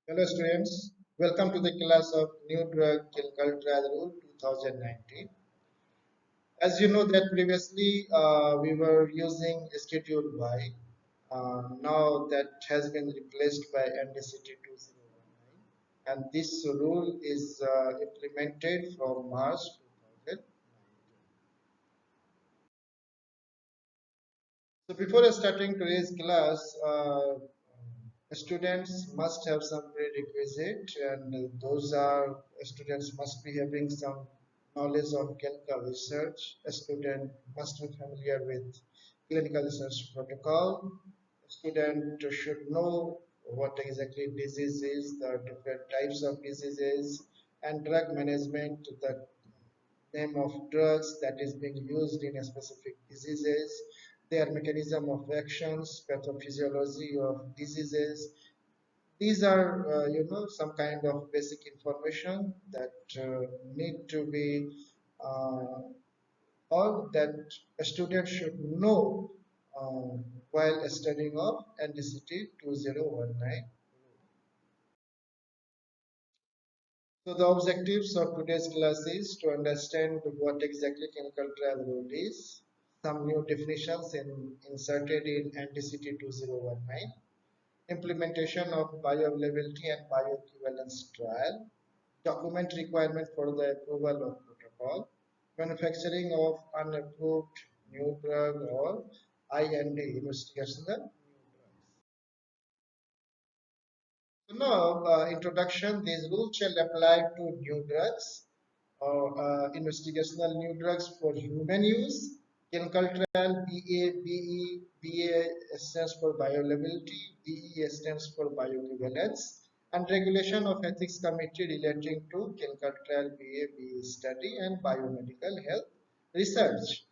Hello students, welcome to the class of New Drug Clinical Trial Rule 2019. As you know that previously we were using Schedule Y. Now that has been replaced by NDCT 2019 and this rule is implemented from March 2019. So before starting today's class, students must have some prerequisite, and those are students must be having some knowledge of clinical research. A student must be familiar with clinical research protocol. A student should know what exactly disease is, the different types of diseases, and drug management, the name of drugs that is being used in a specific diseases, their mechanism of actions, pathophysiology of diseases. These are, some kind of basic information that need to be, uh, or that a student should know uh, while studying of NDCT 2019. So the objectives of today's class is to understand what exactly clinical trial rule is, some new definitions inserted in NDCT 2019, implementation of bioavailability and bioequivalence trial, document requirement for the approval of protocol, manufacturing of unapproved new drug or IND investigational. So now, introduction, these rules shall apply to new drugs or investigational new drugs for human use, clinical trial, BA stands for bioavailability, BE stands for bioequivalence, and regulation of ethics committee relating to clinical trial, BE study, and biomedical health research.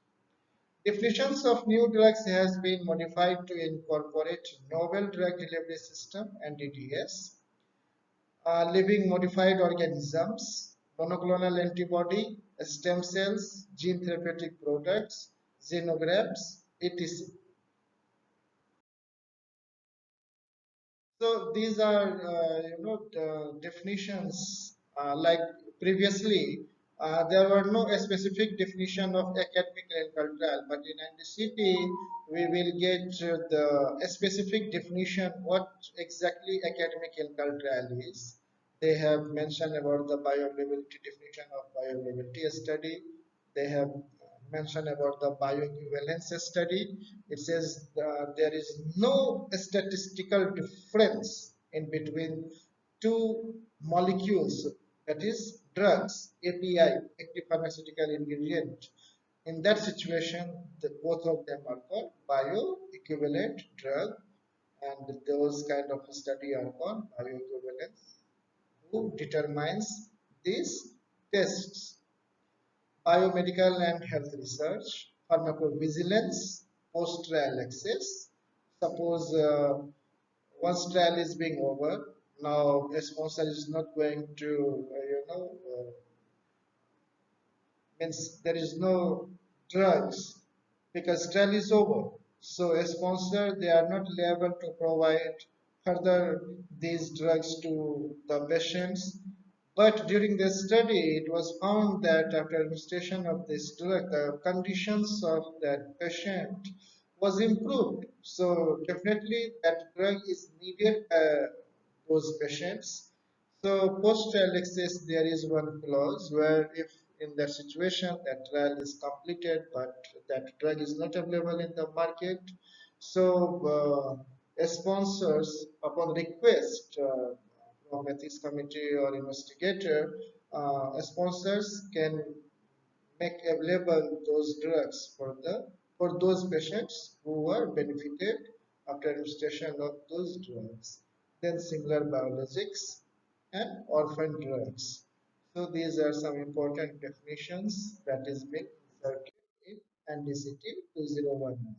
Definitions of new drugs has been modified to incorporate novel drug delivery system (NDDS), living modified organisms, monoclonal antibody, stem cells, gene therapeutic products, xenografts, etc. So these are, the definitions like previously. There were no specific definition of academic clinical trial, but in NDCT we will get the specific definition what exactly academic clinical trial is. They have mentioned about the bioavailability definition of bioavailability study. They have mentioned about the bioequivalence study. It says there is no statistical difference in between two molecules, that is drugs, API, active pharmaceutical ingredient. In that situation, both of them are called bioequivalent drug, and those kind of study are called bioequivalence. Who determines these tests? Biomedical and health research, pharmacovigilance, post-trial access. Suppose once trial is being over, now a sponsor is not going to, means there is no drugs because trial is over. So a sponsor, they are not able to provide further these drugs to the patients. But during the study, it was found that after administration of this drug, the conditions of that patient was improved. So definitely that drug is needed those patients. So post-trial access, there is one clause where if in that situation that trial is completed but that drug is not available in the market, so sponsors upon request from ethics committee or investigator, sponsors can make available those drugs for those patients who were benefited after administration of those drugs. Then similar biologics and orphan drugs. So these are some important definitions that is being inserted in NDCT 2019.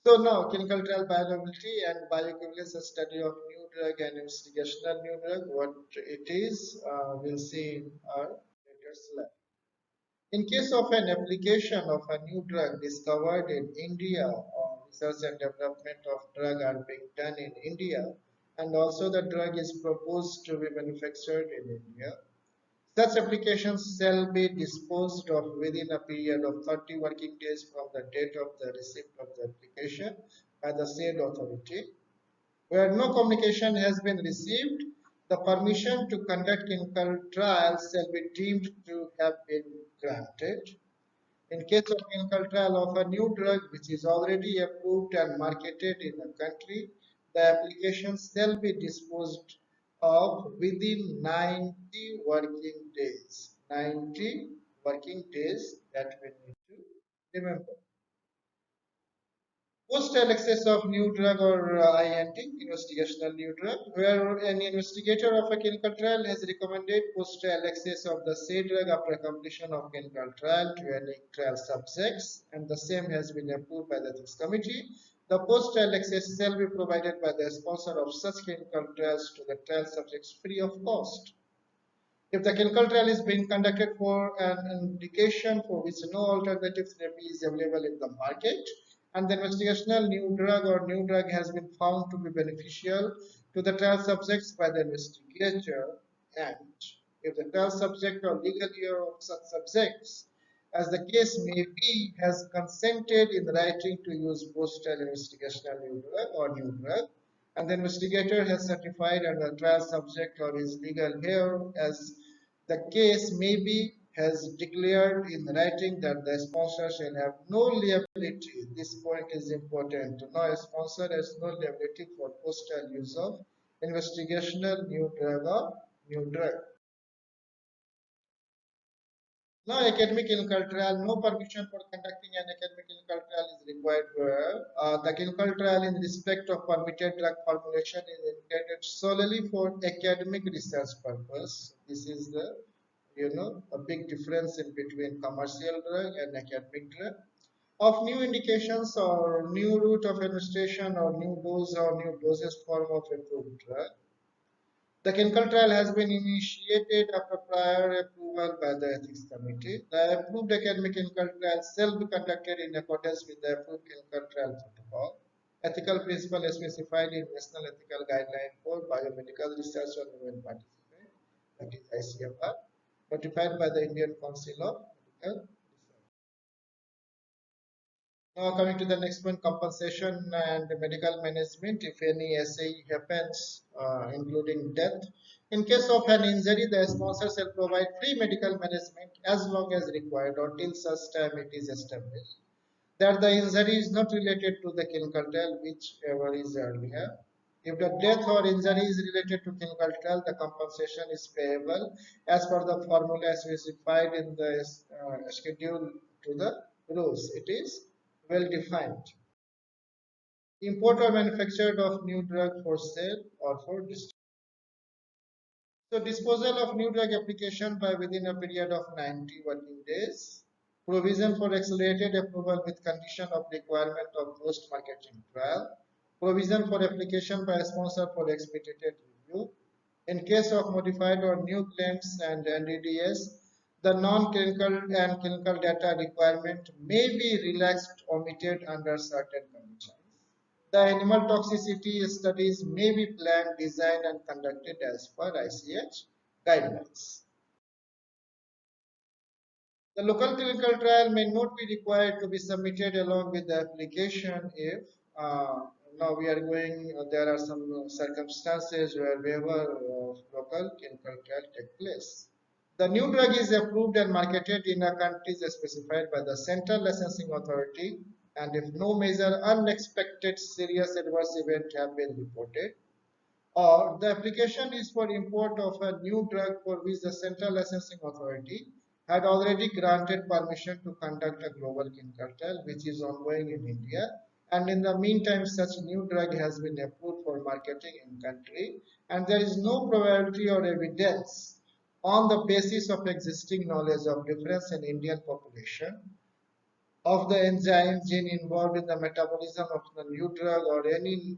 So now clinical trial bioavailability and bioequivalence a study of new drug and investigational new drug. What it is, we'll see in our later slide. In case of an application of a new drug discovered in India or research and development of drug are being done in India, and also the drug is proposed to be manufactured in India. Such applications shall be disposed of within a period of 30 working days from the date of the receipt of the application by the said authority. Where no communication has been received, the permission to conduct clinical trials shall be deemed to have been granted. In case of clinical trial of a new drug which is already approved and marketed in a country, the application shall be disposed of within 90 working days. 90 working days that we need to remember. Post-trial access of new drug or IND, investigational new drug, where an investigator of a clinical trial has recommended post-trial access of the said drug after completion of clinical trial to any trial subjects, and the same has been approved by the ethics committee. The post-trial access shall be provided by the sponsor of such clinical trials to the trial subjects free of cost. If the clinical trial is being conducted for an indication for which no alternative therapy is available in the market, and the investigational new drug or new drug has been found to be beneficial to the trial subjects by the investigator, and if the trial subject or legal heir of such subjects, as the case may be, has consented in writing to use post-trial investigational new drug or new drug, and the investigator has certified and the trial subject or his legal heir, as the case may be, has declared in writing that the sponsor shall have no liability. This point is important. No sponsor has no liability for post-trial use of investigational new drug or new drug. Now, academic clinical trial, no permission for conducting an academic clinical trial is required where the clinical trial in respect of permitted drug formulation is intended solely for academic research purpose. This is the, a big difference in between commercial drug and academic drug. Of new indications or new route of administration or new dose or new dosage form of approved drug. The clinical trial has been initiated after prior approval by the ethics committee. The approved academic clinical trial shall be conducted in accordance with the approved clinical trial protocol. Ethical principle is specified in National Ethical Guideline for Biomedical Research on Human Participant, that is ICFR, notified by the Indian Council of Medical Research. Now coming to the next one, compensation and medical management. If any SAE happens, including death, in case of an injury, the sponsor shall provide free medical management as long as required or till such time it is established that the injury is not related to the clinical trial, whichever is earlier. If the death or injury is related to clinical trial, the compensation is payable as per the formula specified in the schedule to the rules. It is well defined. Import or manufacture of new drug for sale or for distribution. So disposal of new drug application by within a period of 90 working days. Provision for accelerated approval with condition of requirement of post-marketing trial. Provision for application by a sponsor for expedited review. In case of modified or new claims and NDDS, the non-clinical and clinical data requirement may be relaxed, omitted under certain conditions. The animal toxicity studies may be planned, designed, and conducted as per ICH guidelines. The local clinical trial may not be required to be submitted along with the application if now we are going, there are some circumstances where waiver of local clinical trial take place. The new drug is approved and marketed in a country specified by the Central Licensing Authority, and if no major unexpected serious adverse event have been reported, or the application is for import of a new drug for which the Central Licensing Authority had already granted permission to conduct a global clinical trial which is ongoing in India, and in the meantime such new drug has been approved for marketing in country, and there is no probability or evidence on the basis of existing knowledge of difference in Indian population of the enzyme gene involved in the metabolism of the new drug or any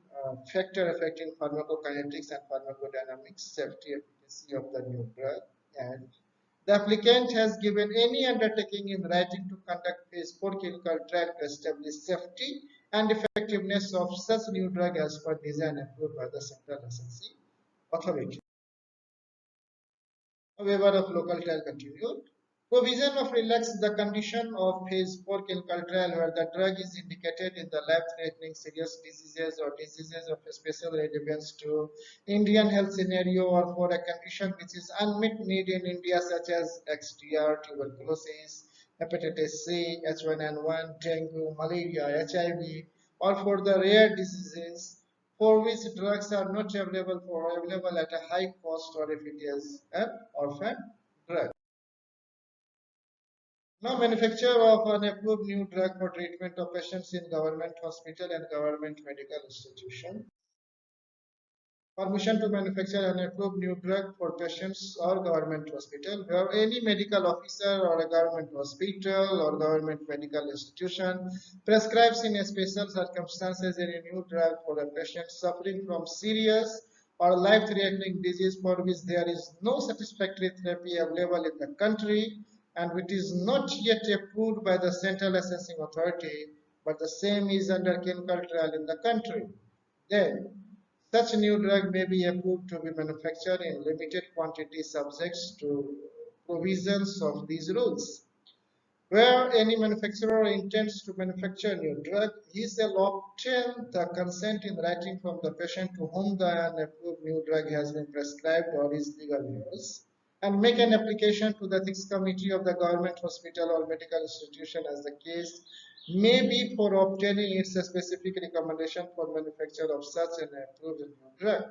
factor affecting pharmacokinetics and pharmacodynamics, safety efficacy of the new drug, and the applicant has given any undertaking in writing to conduct phase 4 clinical trial to establish safety and effectiveness of such new drug as per design approved by the Central Licensing Authority. A waiver of local trial continued. Provision of relax the condition of phase 4 clinical trial where the drug is indicated in the life-threatening serious diseases or diseases of special relevance to Indian health scenario or for a condition which is unmet need in India such as XDR, tuberculosis, hepatitis C, H1N1, dengue, malaria, HIV, or for the rare diseases for which drugs are not available at a high cost or if it is an orphan drug. Now, manufacture of an approved new drug for treatment of patients in government hospital and government medical institution. Permission to manufacture an approved new drug for patients or government hospital where any medical officer or a government hospital or government medical institution prescribes in special circumstances any new drug for a patient suffering from serious or life-threatening disease for which there is no satisfactory therapy available in the country and which is not yet approved by the Central Licensing Authority, but the same is under clinical trial in the country. Then, such new drug may be approved to be manufactured in limited quantity subject to provisions of these rules. Where any manufacturer intends to manufacture a new drug, he shall obtain the consent in writing from the patient to whom the unapproved new drug has been prescribed or is legal use, and make an application to the ethics committee of the government hospital or medical institution as the case may be for obtaining its specific recommendation for manufacture of such an approved new drug.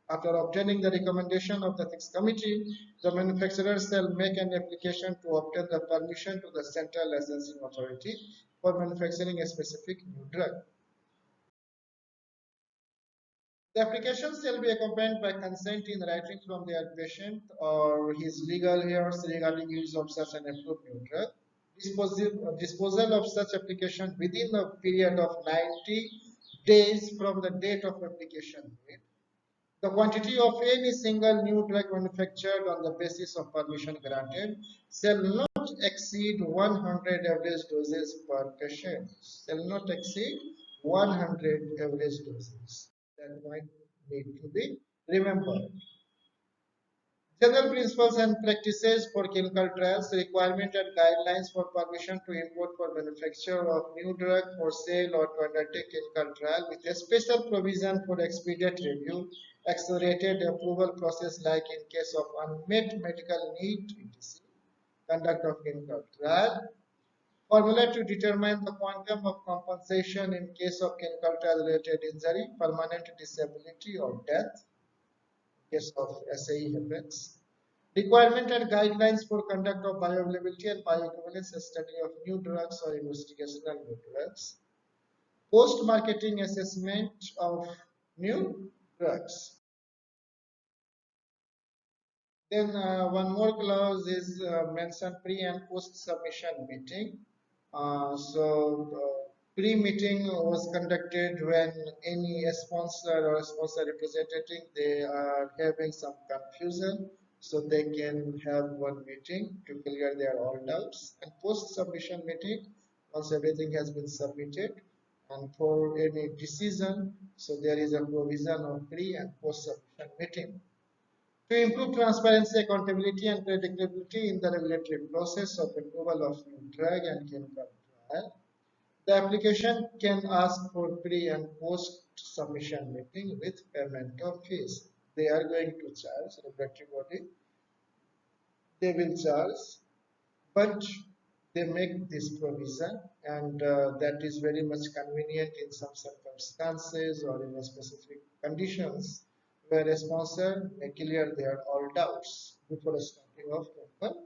After obtaining the recommendation of the ethics committee, the manufacturer shall make an application to obtain the permission to the Central Licensing Authority for manufacturing a specific new drug. The application shall be accompanied by consent in writing from the patient or his legal heirs regarding use of such an approved new drug. Disposal of such application within a period of 90 days from the date of application date. The quantity of any single new drug manufactured on the basis of permission granted shall not exceed 100 average doses per patient. Shall not exceed 100 average doses. That might need to be remembered. General principles and practices for clinical trials, requirement and guidelines for permission to import for manufacture of new drug for sale or to undertake clinical trial with a special provision for expedient review, accelerated approval process like in case of unmet medical need, etc. Conduct of clinical trial, formula to determine the quantum of compensation in case of clinical trial related injury, permanent disability or death, in case of SAE happens. Requirement and guidelines for conduct of bioavailability and bioequivalence study of new drugs or investigational new drugs. Post-marketing assessment of new drugs. Then one more clause is mentioned pre and post submission meeting. Pre-meeting was conducted when any sponsor or sponsor representative they are having some confusion, so they can have one meeting to clear their all doubts. And post-submission meeting, once everything has been submitted, and for any decision, so there is a provision of pre and post-submission meeting. To improve transparency, accountability, and predictability in the regulatory process of approval of new drug and clinical trial, the application can ask for pre and post submission meeting with payment of fees. They are going to charge regulatory body. They will charge, but they make this provision, and that is very much convenient in some circumstances or in specific conditions where a sponsor may clear their all doubts before starting of clinical.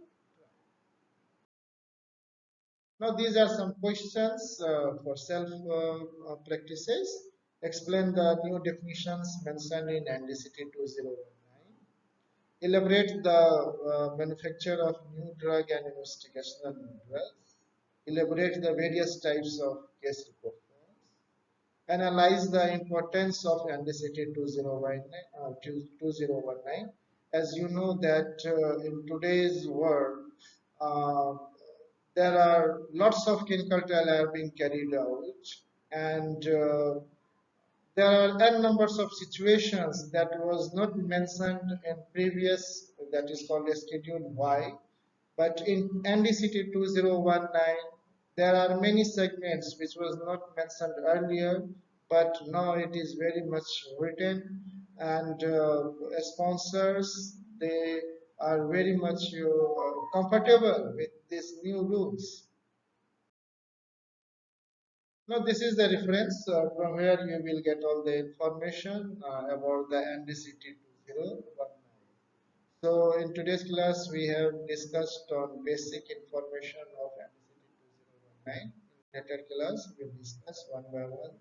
Now these are some questions for self practices. Explain the new definitions mentioned in NDCT 2019. Elaborate the manufacture of new drug and investigational new drugs. Elaborate the various types of case report forms. Analyze the importance of NDCT 2019. As you know that in today's world, uh, there are lots of clinical trials are being carried out, and there are n numbers of situations that was not mentioned in previous, that is called a schedule Y, but in NDCT 2019 there are many segments which was not mentioned earlier, but now it is very much written, and sponsors, they are very much comfortable with these new rules. Now, this is the reference from where you will get all the information about the NDCT 2019. So, in today's class, we have discussed on basic information of NDCT 2019. In later class, we will discuss one by one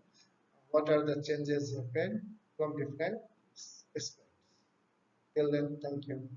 what are the changes happened from different aspects. Till then, thank you.